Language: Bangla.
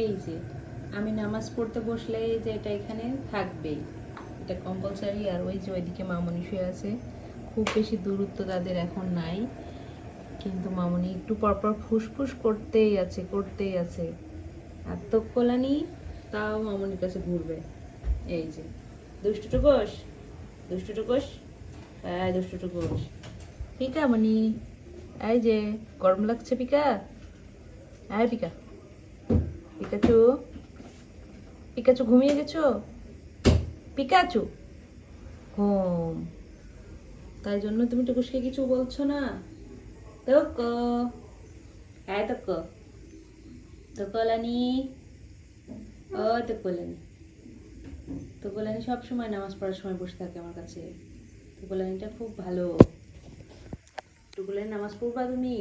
এই যে আমি নামাজ পড়তে বসলে যে এটা এখানে থাকবেই, এটা কম্পালসারি। আর ওই যে ওইদিকে মামনি শুয়ে আছে, খুব বেশি দূরত্ব তাদের এখন নাই, কিন্তু মামনি একটু পরপর ফুসফুস করতেই আছে। আর তো কোলানি, তাও মামনির কাছে ঘুরবে। এই যে দুষ্টু টুকুস, দুষ্টু টুকুস, হ্যাঁ দুষ্টু টুকুস। পিকা মনি, এই যে গরম লাগছে পিকা, হ্যাঁ পিকা, পিকাচু, পিকাচু ঘুমিয়ে গেছো? পিকাচু ঘুম, তাই জন্য তুমি টুকুসকে কিছু বলছো না? তোকো, হ্যাঁ তোকো, তোকলানি, ও তোকলানি, তোকলানি সবসময় নামাজ পড়ার সময় বসে থাকে আমার কাছে। তোকলানিটা খুব ভালো। টুকুলানি নামাজ পড়বা তুমি?